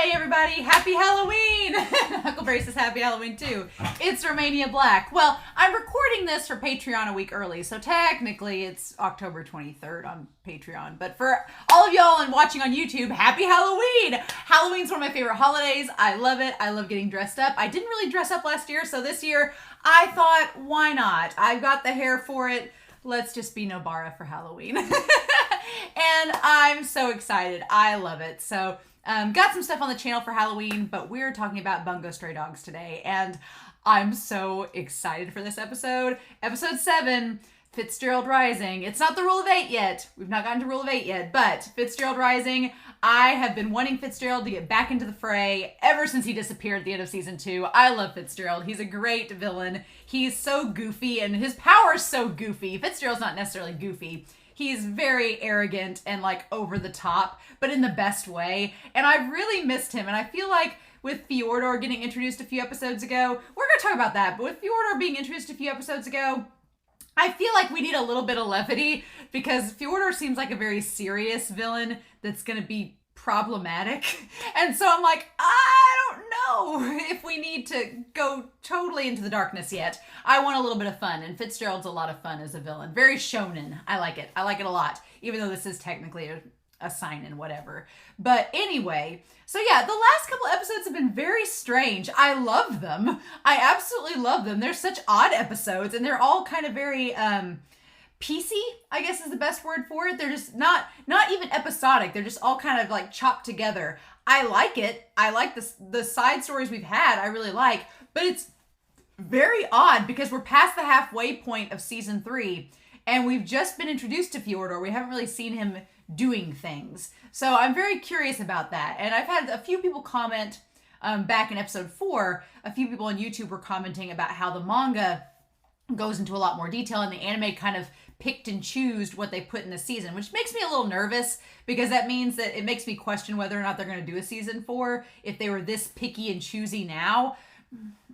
Hey everybody, happy Halloween! Huckleberry says happy Halloween too. It's Romania Black. Well, I'm recording this for Patreon a week early, so technically it's October 23rd on Patreon. But for all of y'all and watching on YouTube, happy Halloween! Halloween's one of my favorite holidays. I love it. I love getting dressed up. I didn't really dress up last year, so this year I thought, why not? I've got the hair for it. Let's just be Nobara for Halloween. And I'm so excited. I love it. So, got some stuff on the channel for Halloween, but we're talking about Bungo stray dogs today. And I'm so excited for this episode. Episode 7, Fitzgerald Rising. It's not the Rule of 8 yet. We've not gotten to Rule of 8 yet, but Fitzgerald Rising. I have been wanting Fitzgerald to get back into the fray ever since he disappeared at the end of season 2. I love Fitzgerald. He's a great villain. He's so goofy and his power's so goofy. Fitzgerald's not necessarily goofy. He's very arrogant and like over the top, but in the best way. And I really missed him. And I feel like with Fyodor getting introduced a few episodes ago, we're going to talk about that. But with Fyodor being introduced a few episodes ago, I feel like we need a little bit of levity because Fyodor seems like a very serious villain that's going to be problematic. And so I'm like, I don't know if we need to go totally into the darkness yet. I want a little bit of fun, and Fitzgerald's a lot of fun as a villain. Very shonen. I like it. I like it a lot, even though this is technically a sign-in, whatever. But anyway, so yeah, the last couple episodes have been very strange. I love them. I absolutely love them. They're such odd episodes, and they're all kind of very piecey, I guess is the best word for it. They're just not even episodic. They're just all kind of like chopped together. I like it. I like the side stories we've had. I really like, but it's very odd because we're past the halfway point of season 3 and we've just been introduced to Fyodor. We haven't really seen him doing things. So I'm very curious about that. And I've had a few people comment back in episode 4, a few people on YouTube were commenting about how the manga goes into a lot more detail and the anime kind of picked and choosed what they put in the season, which makes me a little nervous because that means that it makes me question whether or not they're going to do a season 4 if they were this picky and choosy now.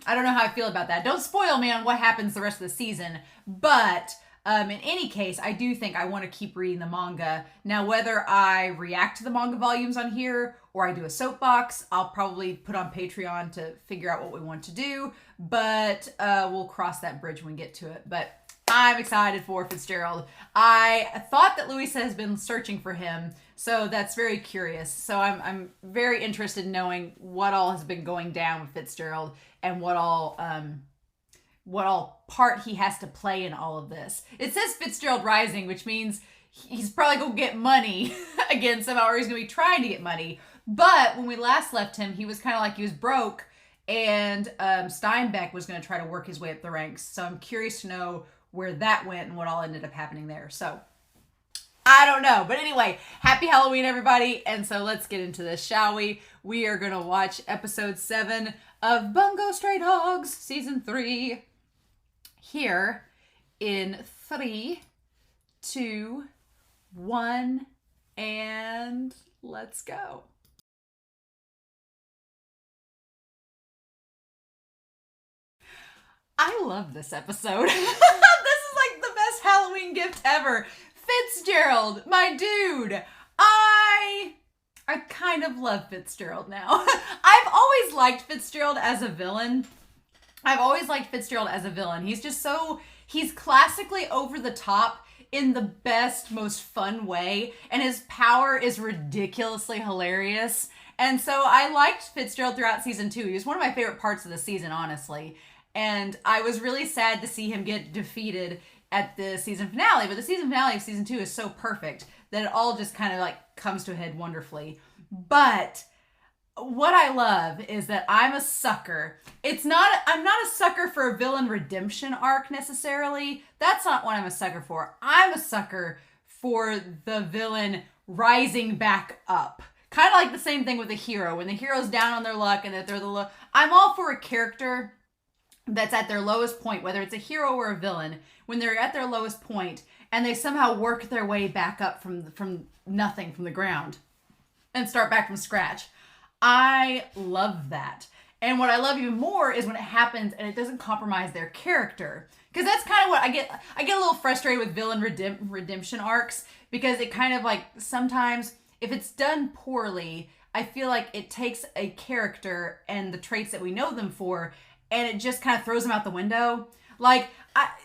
I don't know how I feel about that. Don't spoil me on what happens the rest of the season, but in any case, I do think I want to keep reading the manga. Now, whether I react to the manga volumes on here or I do a soapbox, I'll probably put on Patreon to figure out what we want to do, but we'll cross that bridge when we get to it. But I'm excited for Fitzgerald. I thought that Louisa has been searching for him, so that's very curious. So I'm very interested in knowing what all has been going down with Fitzgerald and what all part he has to play in all of this. It says Fitzgerald Rising, which means he's probably going to get money again somehow, or he's going to be trying to get money. But when we last left him, he was kind of like he was broke, and Steinbeck was going to try to work his way up the ranks. So I'm curious to know where that went and what all ended up happening there. So I don't know. But anyway, happy Halloween, everybody. And so let's get into this, shall we? We are going to watch episode 7 of Bungo Stray Dogs, season 3. Here in 3, 2, 1, and let's go. I love this episode. This is like the best Halloween gift ever. Fitzgerald, my dude. I kind of love Fitzgerald now. I've always liked Fitzgerald as a villain. He's just so, he's classically over the top in the best, most fun way. And his power is ridiculously hilarious. And so I liked Fitzgerald throughout season 2. He was one of my favorite parts of the season, honestly. And I was really sad to see him get defeated at the season finale. But the season finale of season 2 is so perfect that it all just kind of like comes to a head wonderfully. But what I love is that I'm a sucker. I'm not a sucker for a villain redemption arc necessarily. That's not what I'm a sucker for. I'm a sucker for the villain rising back up. Kind of like the same thing with a hero. When the hero's down on their luck and that they're the low. I'm all for a character that's at their lowest point, whether it's a hero or a villain, when they're at their lowest point and they somehow work their way back up from nothing, from the ground, and start back from scratch. I love that. And what I love even more is when it happens and it doesn't compromise their character. Because that's kind of what I get a little frustrated with villain redemption arcs, because it kind of like sometimes if it's done poorly, I feel like it takes a character and the traits that we know them for, and it just kind of throws them out the window. Like,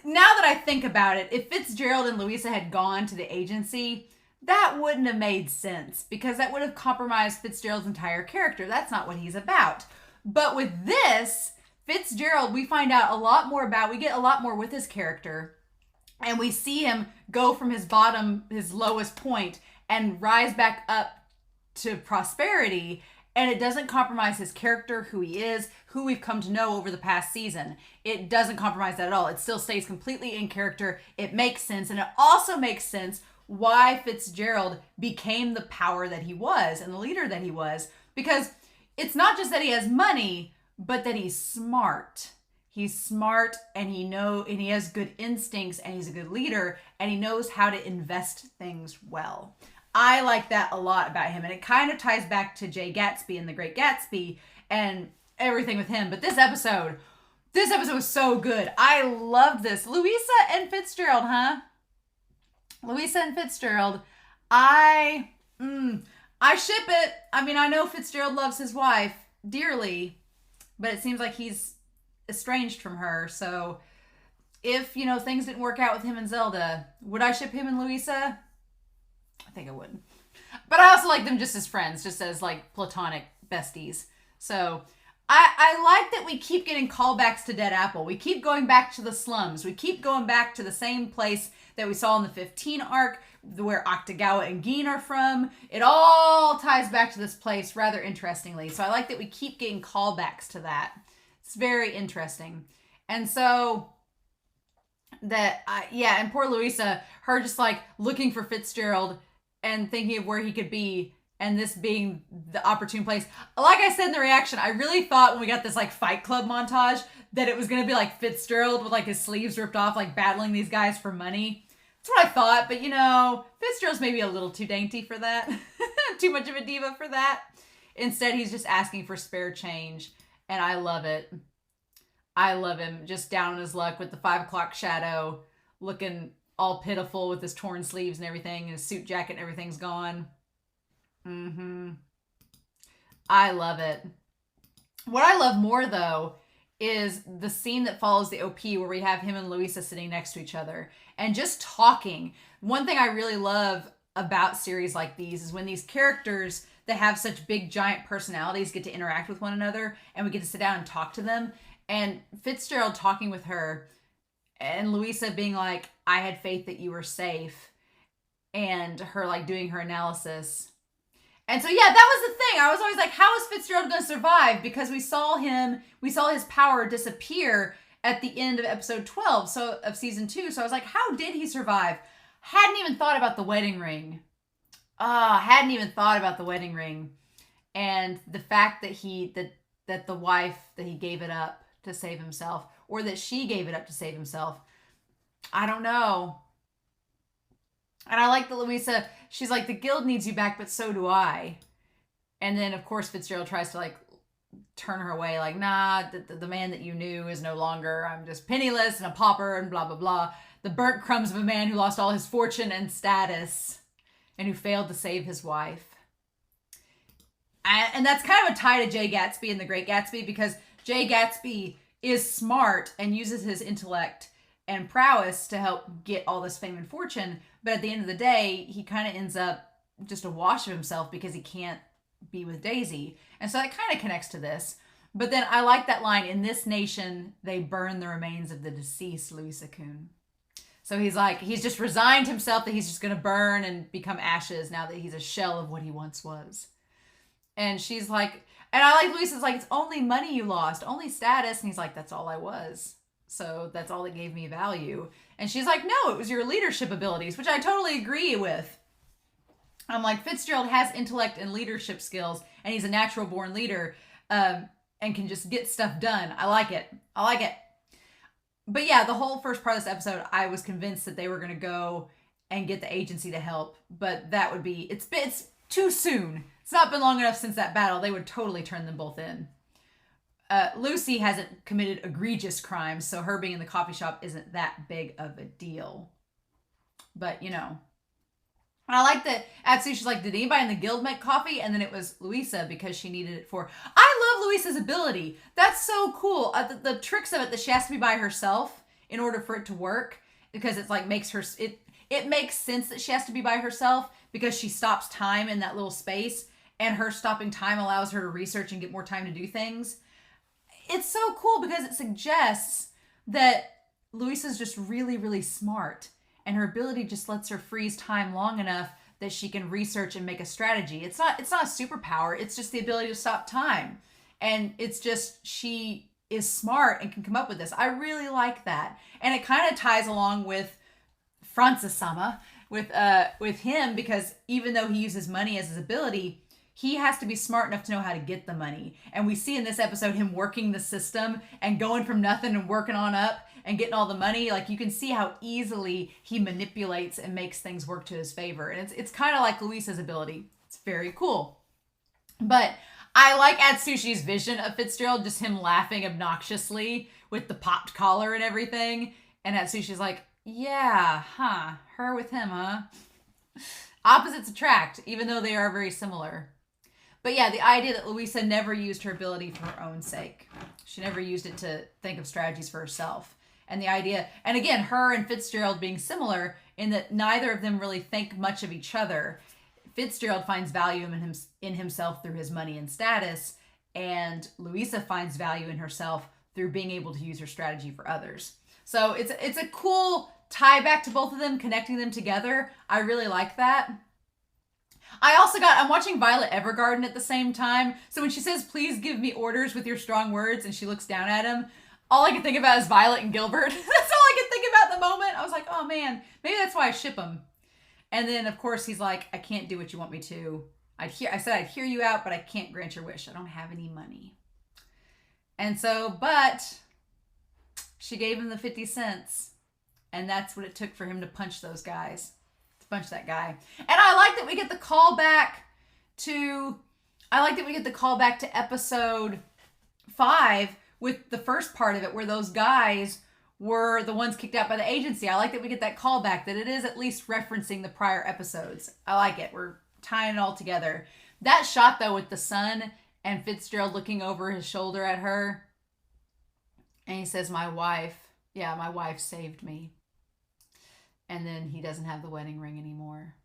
now that I think about it, if Fitzgerald and Louisa had gone to the agency, that wouldn't have made sense because that would have compromised Fitzgerald's entire character. That's not what he's about. But with this, Fitzgerald, we find out a lot more about, we get a lot more with his character, and we see him go from his bottom, his lowest point, and rise back up to prosperity, and it doesn't compromise his character, who he is, who we've come to know over the past season. It doesn't compromise that at all. It still stays completely in character. It makes sense, and it also makes sense why Fitzgerald became the power that he was and the leader that he was, because it's not just that he has money, but that he's smart. He's smart, and he has good instincts, and he's a good leader, and he knows how to invest things well. I like that a lot about him, and it kind of ties back to Jay Gatsby and The Great Gatsby and everything with him. But this episode was so good. I loved this. Louisa and Fitzgerald, huh? Louisa and Fitzgerald. I ship it. I mean, I know Fitzgerald loves his wife dearly, but it seems like he's estranged from her. So if, things didn't work out with him and Zelda, would I ship him and Louisa? I think I would. But I also like them just as friends, just as like platonic besties. So I like that we keep getting callbacks to Dead Apple. We keep going back to the slums. We keep going back to the same place that we saw in the 15 arc, where Octagawa and Geen are from. It all ties back to this place rather interestingly. So I like that we keep getting callbacks to that. It's very interesting. And so and poor Louisa, her just like looking for Fitzgerald and thinking of where he could be, and this being the opportune place. Like I said in the reaction, I really thought when we got this like Fight Club montage that it was going to be like Fitzgerald with like his sleeves ripped off, like battling these guys for money. That's what I thought, but Fitzgerald's maybe a little too dainty for that. Too much of a diva for that. Instead, he's just asking for spare change, and I love it. I love him just down on his luck with the 5 o'clock shadow, looking all pitiful with his torn sleeves and everything, and his suit jacket and everything's gone. I love it. What I love more, though, is the scene that follows the OP where we have him and Louisa sitting next to each other and just talking. One thing I really love about series like these is when these characters that have such big, giant personalities get to interact with one another, and we get to sit down and talk to them. And Fitzgerald talking with her, and Louisa being like, I had faith that you were safe, and her like doing her analysis. And so, yeah, that was the thing. I was always like, how is Fitzgerald going to survive? Because we saw his power disappear at the end of episode 12 of season 2. So I was like, how did he survive? Hadn't even thought about the wedding ring. Hadn't even thought about the wedding ring. And the fact that that the wife, that he gave it up to save himself, or that she gave it up to save himself. I don't know. And I like that Louisa, she's like, the guild needs you back, but so do I. And then, of course, Fitzgerald tries to like turn her away, like, nah, the man that you knew is no longer. I'm just penniless and a pauper and blah, blah, blah. The burnt crumbs of a man who lost all his fortune and status and who failed to save his wife. And that's kind of a tie to Jay Gatsby and The Great Gatsby, because Jay Gatsby is smart and uses his intellect and prowess to help get all this fame and fortune. But at the end of the day, he kind of ends up just a wash of himself because he can't be with Daisy. And so that kind of connects to this. But then I like that line, in this nation, they burn the remains of the deceased Louisa Kuhn. So he's just resigned himself that he's just going to burn and become ashes now that he's a shell of what he once was. And she's like, and I like Louisa's like, it's only money you lost, only status. And he's like, that's all I was. So that's all that gave me value. And she's like, no, it was your leadership abilities, which I totally agree with. I'm like, Fitzgerald has intellect and leadership skills, and he's a natural born leader, and can just get stuff done. I like it. But yeah, the whole first part of this episode, I was convinced that they were going to go and get the agency to help, but that would be, it's too soon. It's not been long enough since that battle. They would totally turn them both in. Lucy hasn't committed egregious crimes, so her being in the coffee shop isn't that big of a deal. But, And I like that Atsushi's like, did anybody in the guild make coffee? And then it was Louisa because she needed it for... I love Louisa's ability. That's so cool. The tricks of it that she has to be by herself in order for it to work, because it's like makes her... It makes sense that she has to be by herself because she stops time in that little space, and her stopping time allows her to research and get more time to do things. It's so cool because it suggests that Louisa's just really, really smart. And her ability just lets her freeze time long enough that she can research and make a strategy. It's not a superpower. It's just the ability to stop time. And it's just, she is smart and can come up with this. I really like that. And it kind of ties along with Francis-sama, with him, because even though he uses money as his ability, he has to be smart enough to know how to get the money. And we see in this episode him working the system and going from nothing and working on up and getting all the money. Like, you can see how easily he manipulates and makes things work to his favor. And it's kind of like Louisa's ability. It's very cool. But I like Atsushi's vision of Fitzgerald, just him laughing obnoxiously with the popped collar and everything. And Atsushi's like, yeah, huh, her with him, huh? Opposites attract, even though they are very similar. But yeah, the idea that Louisa never used her ability for her own sake. She never used it to think of strategies for herself. And the idea, and again, her and Fitzgerald being similar in that neither of them really think much of each other. Fitzgerald finds value in himself through his money and status, and Louisa finds value in herself through being able to use her strategy for others. So it's a cool tie back to both of them, connecting them together. I really like that. I'm watching Violet Evergarden at the same time. So when she says, please give me orders with your strong words, and she looks down at him, all I can think about is Violet and Gilbert. That's all I can think about at the moment. I was like, oh man, maybe that's why I ship them. And then of course he's like, I can't do what you want me to. I said I'd hear you out, but I can't grant your wish. I don't have any money. And so, but she gave him the 50 cents. And that's what it took for him to punch those guys. To punch that guy. And I like that we get the call back to episode 5 with the first part of it, where those guys were the ones kicked out by the agency. I like that we get that callback, that it is at least referencing the prior episodes. I like it. We're tying it all together. That shot, though, with the sun and Fitzgerald looking over his shoulder at her, and he says, my wife saved me. And then he doesn't have the wedding ring anymore.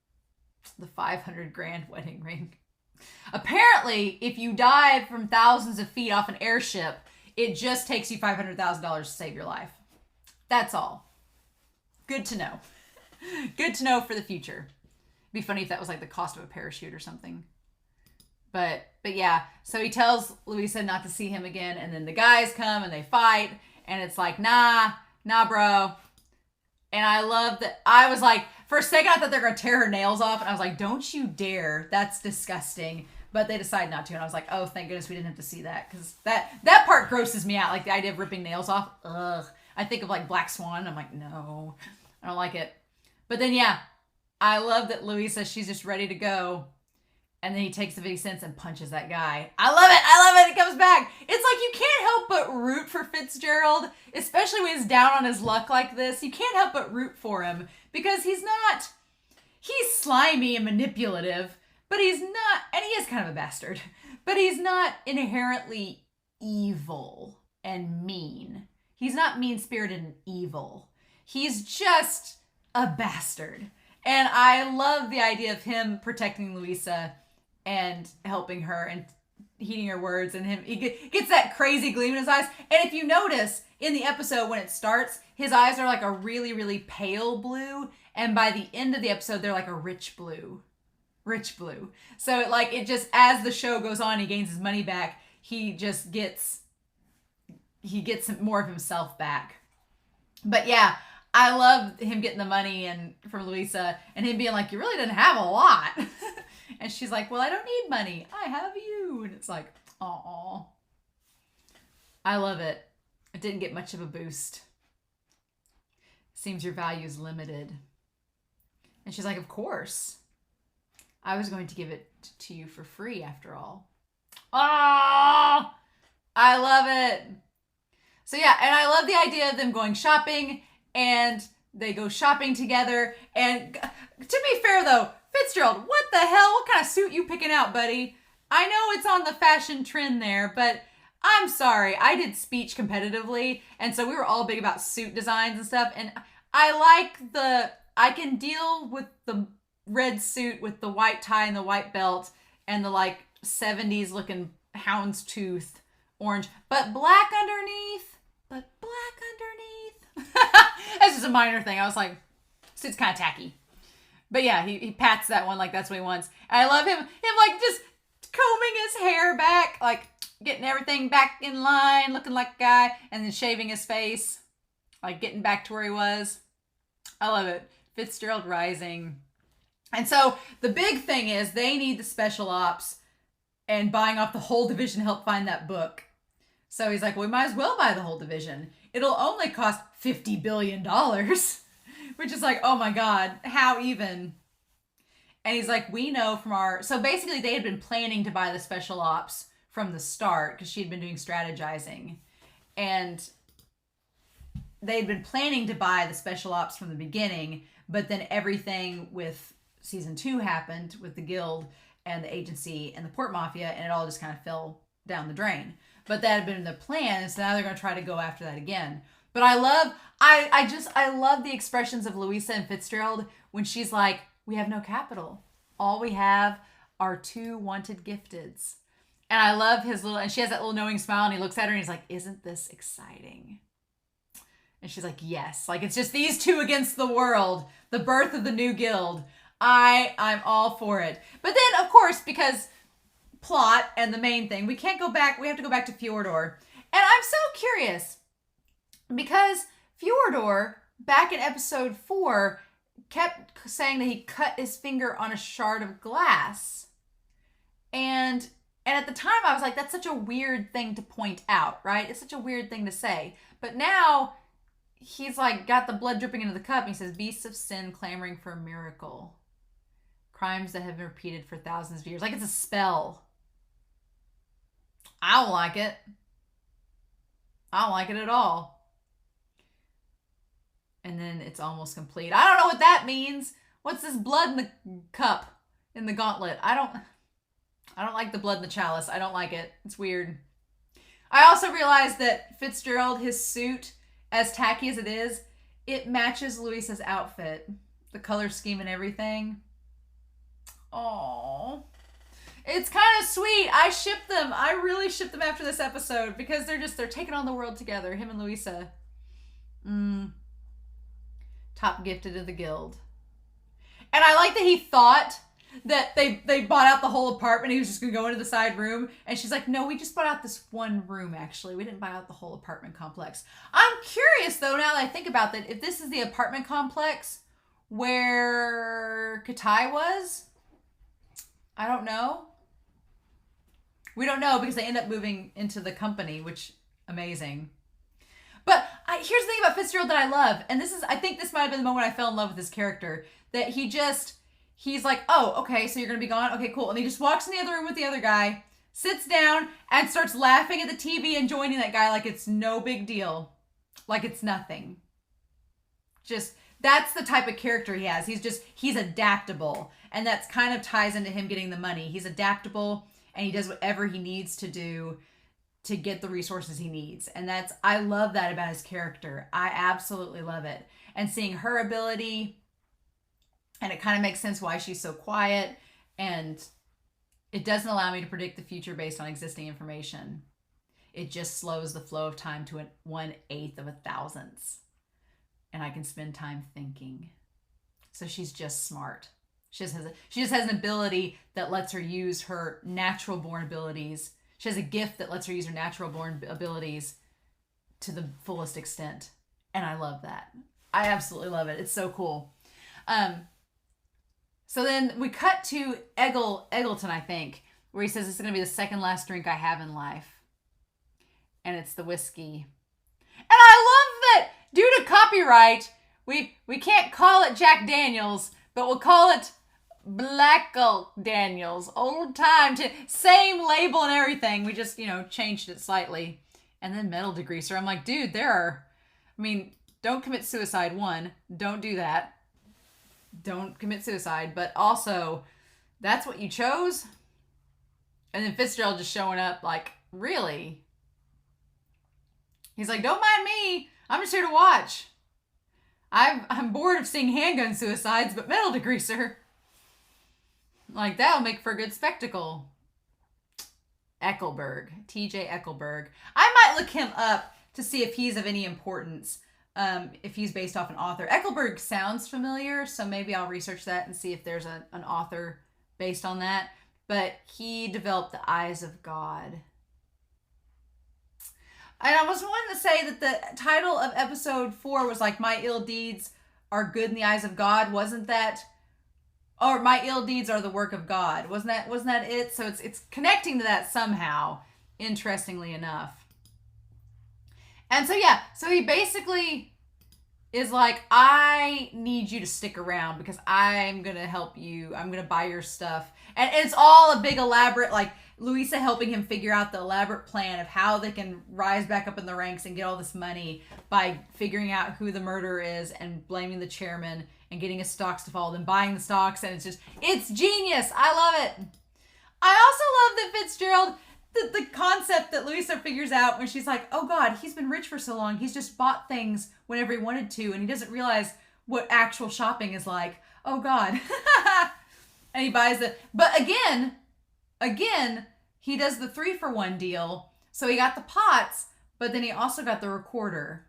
The $500,000 wedding ring. Apparently, if you dive from thousands of feet off an airship, it just takes you $500,000 to save your life. That's all. Good to know. Good to know for the future. It'd be funny if that was like the cost of a parachute or something. But yeah, so he tells Louisa not to see him again, and then the guys come and they fight, and it's like, nah, bro. And I love that. I was like, for a second, I thought they were going to tear her nails off, and I was like, don't you dare. That's disgusting. But they decide not to, and I was like, oh, thank goodness we didn't have to see that, because that part grosses me out, like the idea of ripping nails off. Ugh. I think of like Black Swan. I'm like, no, I don't like it. But then, yeah, I love that Louisa, she's just ready to go. And then he takes the 50 cents and punches that guy. I love it. It comes back. It's like you can't help but root for Fitzgerald, especially when he's down on his luck like this. You can't help but root for him because he's slimy and manipulative, but he's not, and he is kind of a bastard, but he's not inherently evil and mean. He's not mean-spirited and evil. He's just a bastard. And I love the idea of him protecting Louisa and helping her and heeding her words, and he gets that crazy gleam in his eyes. And if you notice in the episode when it starts, his eyes are like a really, really pale blue, and by the end of the episode they're like a rich blue. So it just, as the show goes on, he gains his money back, he gets more of himself back. But yeah, I love him getting the money and from Louisa, and him being like, you really didn't have a lot. And she's like, well, I don't need money. I have you. And it's like, aw. I love it. It didn't get much of a boost. Seems your value is limited. And she's like, of course. I was going to give it to you for free after all. Oh, I love it. So yeah, and I love the idea of them going shopping, and they go shopping together. And to be fair though, Fitzgerald, what the hell? What kind of suit you picking out, buddy? I know it's on the fashion trend there, but I'm sorry. I did speech competitively, and so we were all big about suit designs and stuff, and I can deal with the red suit with the white tie and the white belt and the like 70s looking houndstooth orange, but black underneath. That's just a minor thing. I was like, suit's kind of tacky. But yeah, he pats that one like that's what he wants. And I love him like just combing his hair back, like getting everything back in line, looking like a guy, and then shaving his face, like getting back to where he was. I love it. Fitzgerald rising. And so the big thing is they need the special ops, and buying off the whole division to help find that book. So he's like, well, we might as well buy the whole division. It'll only cost $50 billion, which is like, oh my God, how even? And he's like, we know from so basically they had been planning to buy the special ops from the start because she had been doing strategizing. And they'd been planning to buy the special ops from the beginning, but then everything with season 2 happened with the guild and the agency and the port mafia, and it all just kind of fell down the drain. But that had been the plan, and so now they're going to try to go after that again. But I love the expressions of Louisa and Fitzgerald when she's like, we have no capital. All we have are 2 wanted gifteds. And I love and she has that little knowing smile, and he looks at her and he's like, isn't this exciting? And she's like, yes. Like, it's just these 2 against the world. The birth of the new guild. I'm all for it. But then, of course, because plot and the main thing, we can't go back. We have to go back to Fjordor. And I'm so curious because Fjordor, back in episode 4, kept saying that he cut his finger on a shard of glass. And at the time, I was like, that's such a weird thing to point out, right? It's such a weird thing to say. But now he's like got the blood dripping into the cup. And he says, beasts of sin clamoring for a miracle. Crimes that have been repeated for thousands of years. Like it's a spell. I don't like it. I don't like it at all. And then it's almost complete. I don't know what that means. What's this blood in the cup, in the gauntlet? I don't like the blood in the chalice. I don't like it. It's weird. I also realized that Fitzgerald, his suit, as tacky as it is, it matches Louisa's outfit. The color scheme and everything. Aww. It's kind of sweet. I ship them. I really ship them after this episode because they're taking on the world together. Him and Louisa. Top gifted of the guild. And I like that he thought that they bought out the whole apartment. He was just going to go into the side room. And she's like, no, we just bought out this one room, actually. We didn't buy out the whole apartment complex. I'm curious, though, now that I think about that, if this is the apartment complex where Katai was. I don't know. We don't know because they end up moving into the company, which amazing. But here's the thing about Fitzgerald that I love, and I think this might have been the moment I fell in love with his character, that he's like, oh, okay, so you're going to be gone? Okay, cool. And he just walks in the other room with the other guy, sits down, and starts laughing at the TV and joining that guy like it's no big deal. Like it's nothing. That's the type of character he has. He's adaptable. And that's kind of ties into him getting the money. He's adaptable and he does whatever he needs to do to get the resources he needs. And I love that about his character. I absolutely love it. And seeing her ability, and it kind of makes sense why she's so quiet. And it doesn't allow me to predict the future based on existing information. It just slows the flow of time to 1/8 of a thousandth. And I can spend time thinking. So she's just smart. She just has an ability that lets her use her natural born abilities. She has a gift that lets her use her natural born abilities to the fullest extent. And I love that. I absolutely love it. It's so cool. So then we cut to Eggleton, I think, where he says this is going to be the second last drink I have in life. And it's the whiskey. And I love that due to copyright, we can't call it Jack Daniels, but we'll call it Black Oak Daniels. Old time, same label and everything. We just, changed it slightly. And then metal degreaser. I'm like, dude, don't commit suicide. 1, don't do that. don't commit suicide, but also that's what you chose. And then Fitzgerald just showing up like, really? He's like, don't mind me. I'm just here to watch. I'm bored of seeing handgun suicides, but metal degreaser. Like, that'll make for a good spectacle. Eckelberg. TJ Eckelberg. I might look him up to see if he's of any importance. If he's based off an author. Eckelberg sounds familiar, so maybe I'll research that and see if there's an author based on that. But he developed The Eyes of God. And I was wanting to say that the title of episode 4 was like, My Ill Deeds Are Good in the Eyes of God. Wasn't that? Or My Ill Deeds Are the Work of God. Wasn't that it? So it's connecting to that somehow, interestingly enough. And so, yeah, so he basically is like, I need you to stick around because I'm going to help you. I'm going to buy your stuff. And it's all a big elaborate, like, Louisa helping him figure out the elaborate plan of how they can rise back up in the ranks and get all this money by figuring out who the murderer is and blaming the chairman and getting his stocks to fall, then buying the stocks. And it's genius. I love it. I also love that Fitzgerald, the concept that Louisa figures out when she's like, oh God, he's been rich for so long. He's just bought things whenever he wanted to. And he doesn't realize what actual shopping is like. Oh God. And he buys it. But again, he does the 3-for-1 deal. So he got the pots, but then he also got the recorder.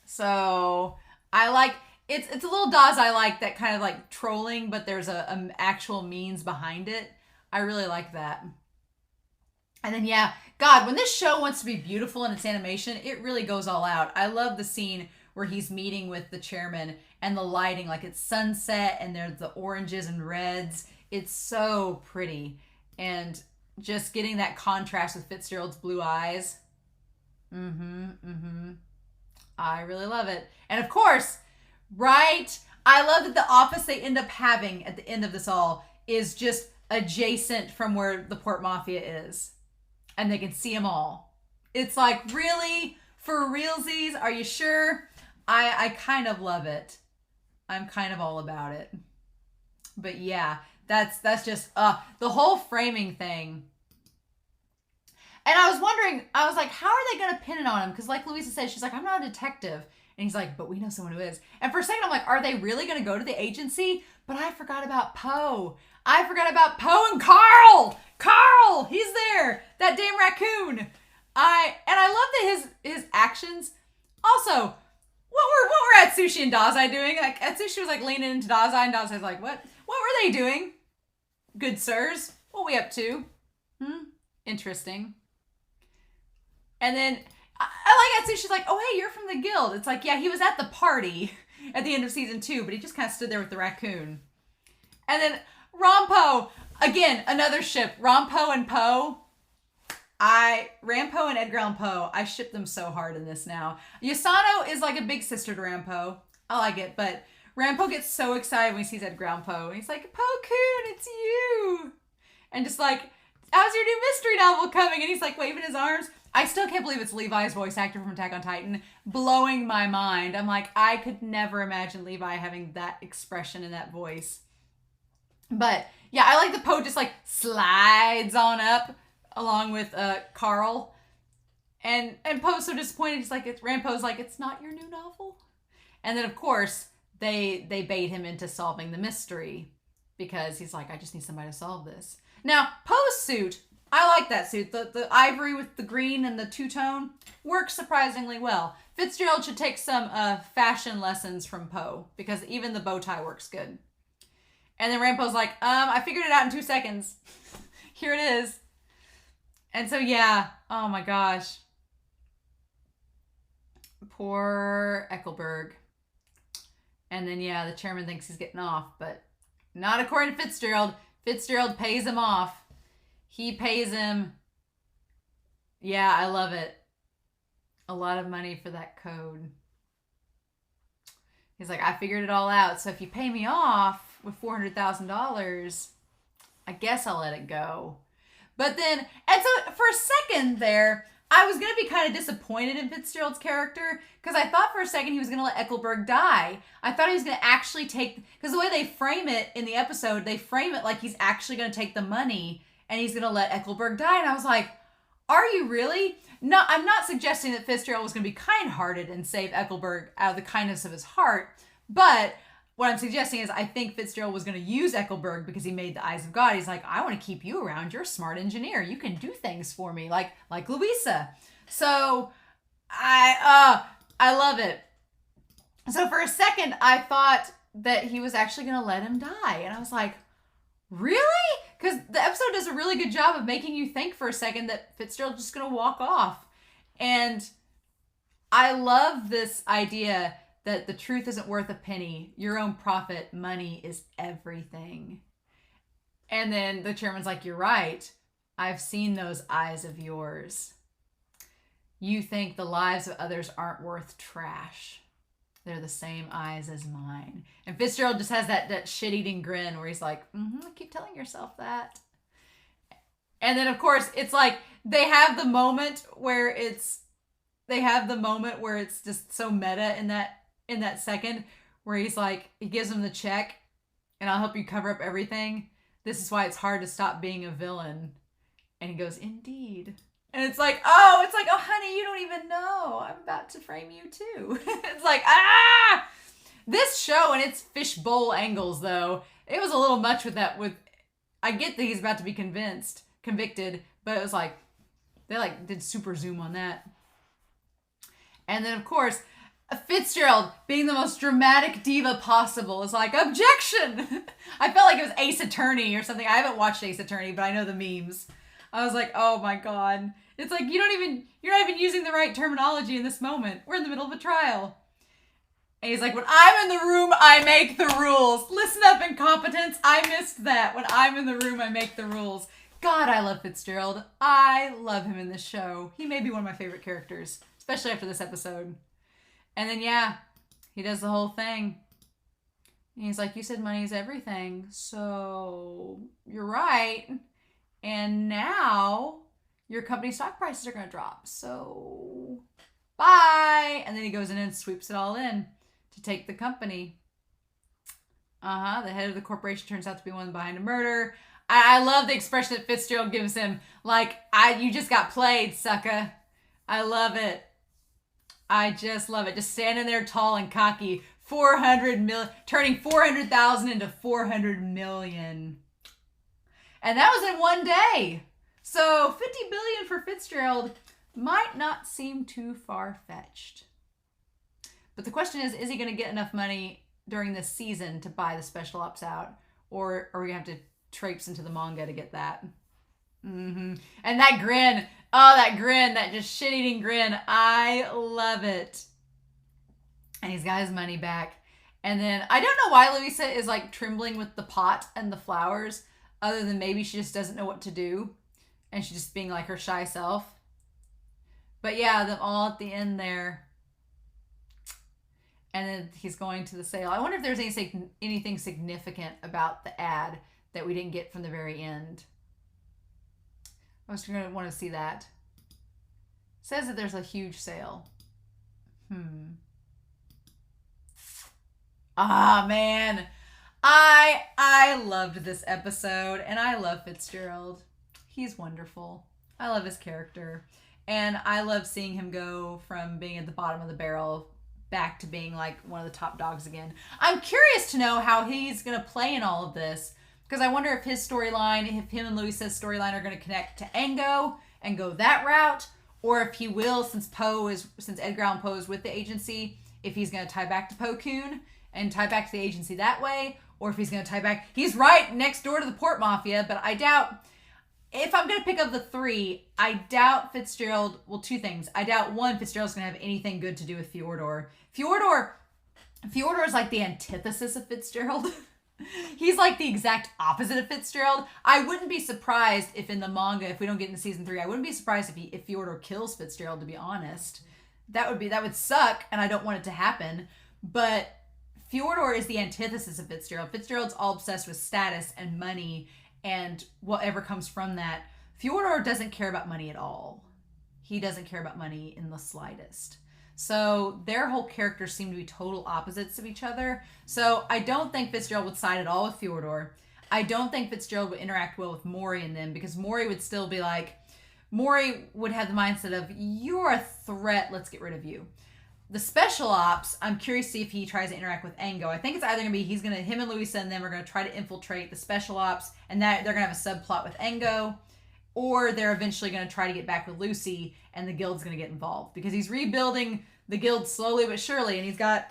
So I like, it's a little Dawes I like, that kind of like trolling, but there's a actual means behind it. I really like that. And then, yeah, God, when this show wants to be beautiful in its animation, it really goes all out. I love the scene where he's meeting with the chairman and the lighting, like it's sunset and there's the oranges and reds. It's so pretty. And just getting that contrast with Fitzgerald's blue eyes. I really love it. And of course, right, I love that the office they end up having at the end of this all is just adjacent from where the Port Mafia is. And they can see them all. It's like, really? For realsies? Are you sure? I kind of love it. I'm kind of all about it. But yeah, that's just the whole framing thing. And I was wondering, I was like, how are they going to pin it on him? Because like Louisa said, she's like, I'm not a detective. And he's like, but we know someone who is. And for a second, I'm like, are they really going to go to the agency? But I forgot about Poe. I forgot about Poe and Carl. Carl, he's there. That damn raccoon. I love that his actions. Also, what were Atsushi and Dazai doing? Like Atsushi was like leaning into Dazai, and Dazai was like, what were they doing? Good sirs, what we up to? Interesting. And then I like Atsushi's like, oh hey, you're from the guild. It's like, yeah, he was at the party at the end of season 2, but he just kind of stood there with the raccoon. And then Rampo, again, another ship. Rampo and Poe. Rampo and Edgar Allan Poe, I ship them so hard in this now. Yasano is like a big sister to Rampo. I like it, but Rampo gets so excited when he sees Edgar Allan Poe. And he's like, Poe-kun, it's you. And just like, how's your new mystery novel coming? And he's like waving his arms. I still can't believe it's Levi's voice actor from Attack on Titan. Blowing my mind. I'm like, I could never imagine Levi having that expression in that voice. But yeah, I like the Poe just like slides on up along with Carl. And Poe's so disappointed. He's like, Rampo's like, it's not your new novel? And then of course, they bait him into solving the mystery because he's like, I just need somebody to solve this. Now, Poe's suit, I like that suit. The ivory with the green and the two-tone works surprisingly well. Fitzgerald should take some fashion lessons from Poe because even the bow tie works good. And then Rampo's like, I figured it out in 2 seconds. Here it is. And so, yeah. Oh, my gosh. Poor Eckelberg. And then, yeah, the chairman thinks he's getting off, but not according to Fitzgerald. Fitzgerald pays him off. He pays him. Yeah, I love it. A lot of money for that code. He's like, I figured it all out. So if you pay me off with $400,000, I guess I'll let it go. But then, and so for a second there, I was going to be kind of disappointed in Fitzgerald's character because I thought for a second he was going to let Eckelberg die. I thought he was going to actually take, because the way they frame it in the episode, they frame it like he's actually going to take the money and he's going to let Eckelberg die. And I was like, are you really? No, I'm not suggesting that Fitzgerald was going to be kind-hearted and save Eckelberg out of the kindness of his heart, but what I'm suggesting is I think Fitzgerald was going to use Eckelberg because he made the eyes of God. He's like, I want to keep you around. You're a smart engineer. You can do things for me, like Louisa. So I love it. So for a second, I thought that he was actually going to let him die. And I was like, really? Because the episode does a really good job of making you think for a second that Fitzgerald's just going to walk off. And I love this idea that the truth isn't worth a penny. Your own profit, money is everything. And then the chairman's like, you're right. I've seen those eyes of yours. You think the lives of others aren't worth trash. They're the same eyes as mine. And Fitzgerald just has that shit-eating grin where he's like, keep telling yourself that. And then, of course, it's like they have the moment where it's just so meta in that second where he's like, he gives him the check and I'll help you cover up everything. This is why it's hard to stop being a villain. And he goes, indeed. And it's like, oh, honey, you don't even know. I'm about to frame you too. It's like, this show and its fishbowl angles though, it was a little much with that. I get that he's about to be convicted, but it was like, they did super zoom on that. And then of course, Fitzgerald, being the most dramatic diva possible, is like, objection! I felt like it was Ace Attorney or something. I haven't watched Ace Attorney, but I know the memes. I was like, oh my God. It's like, you're not even using the right terminology in this moment. We're in the middle of a trial. And he's like, when I'm in the room, I make the rules. Listen up, incompetence. I missed that. When I'm in the room, I make the rules. God, I love Fitzgerald. I love him in this show. He may be one of my favorite characters, especially after this episode. And then, yeah, he does the whole thing. And he's like, you said money is everything. So you're right. And now your company stock prices are going to drop. So bye. And then he goes in and sweeps it all in to take the company. The head of the corporation turns out to be one behind a murder. I love the expression that Fitzgerald gives him. Like, you just got played, sucker. I love it. I just love it. Just standing there tall and cocky. 400 million, turning 400,000 into 400 million. And that was in one day. So 50 billion for Fitzgerald might not seem too far-fetched. But the question is he going to get enough money during this season to buy the special ops out? Or are we going to have to traipse into the manga to get that? And that grin, that just shit-eating grin. I love it. And he's got his money back. And then I don't know why Louisa is like trembling with the pot and the flowers, other than maybe she just doesn't know what to do. And she's just being like her shy self. But yeah, them all at the end there. And then he's going to the sale. I wonder if there's anything significant about the ad that we didn't get from the very end. I was going to want to see that. It says that there's a huge sale. Man. I loved this episode, and I love Fitzgerald. He's wonderful. I love his character. And I love seeing him go from being at the bottom of the barrel back to being like one of the top dogs again. I'm curious to know how he's going to play in all of this, because I wonder if his storyline, if him and Louisa's storyline are going to connect to Ango and go that route, or if he will, since Edgar Allan Poe is with the agency, if he's going to tie back to Poe-kun and tie back to the agency that way, or if he's going to tie back. He's right next door to the Port Mafia, but I doubt, if I'm going to pick up the three, I doubt Fitzgerald, well, two things. I doubt, one, Fitzgerald's going to have anything good to do with Fyodor. Fyodor is like the antithesis of Fitzgerald. He's like the exact opposite of Fitzgerald. I wouldn't be surprised if in the manga, if we don't get into season 3, I wouldn't be surprised if Fyodor kills Fitzgerald, to be honest. That would suck, and I don't want it to happen. But Fyodor is the antithesis of Fitzgerald. Fitzgerald's all obsessed with status and money and whatever comes from that. Fyodor doesn't care about money at all. he doesn't care about money in the slightest. So their whole characters seem to be total opposites of each other. So I don't think Fitzgerald would side at all with Fyodor. I don't think Fitzgerald would interact well with Maury and them, because Maury would still be like, Maury would have the mindset of, you're a threat, let's get rid of you. The special ops, I'm curious to see if he tries to interact with Ango. I think it's either going to be him and Louisa and them are going to try to infiltrate the special ops, and that they're going to have a subplot with Ango, or they're eventually going to try to get back with Lucy, and the guild's going to get involved, because he's rebuilding the guild slowly but surely, and he's got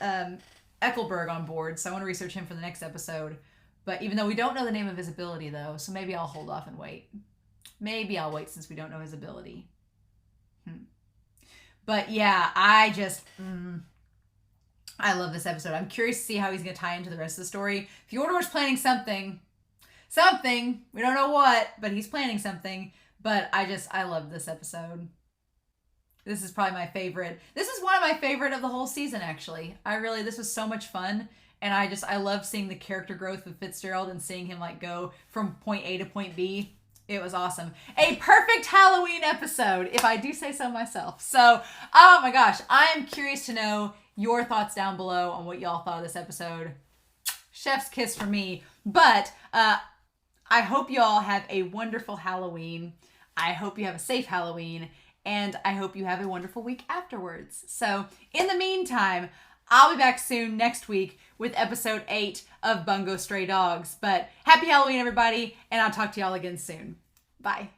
Eckelberg on board, so I want to research him for the next episode. But even though we don't know the name of his ability, though, so maybe I'll hold off and wait. Maybe I'll wait since we don't know his ability. But yeah, I love this episode. I'm curious to see how he's going to tie into the rest of the story. Fyodor's planning something. We don't know what, but he's planning something. But I love this episode. This is probably my favorite. This is one of my favorite of the whole season, actually. This was so much fun. And I love seeing the character growth with Fitzgerald and seeing him go from point A to point B. It was awesome. A perfect Halloween episode, if I do say so myself. So, oh my gosh, I'm curious to know your thoughts down below on what y'all thought of this episode. Chef's kiss for me. But I hope y'all have a wonderful Halloween. I hope you have a safe Halloween. And I hope you have a wonderful week afterwards. So, in the meantime, I'll be back soon next week with episode 8 of Bungo Stray Dogs. But happy Halloween, everybody, and I'll talk to y'all again soon. Bye.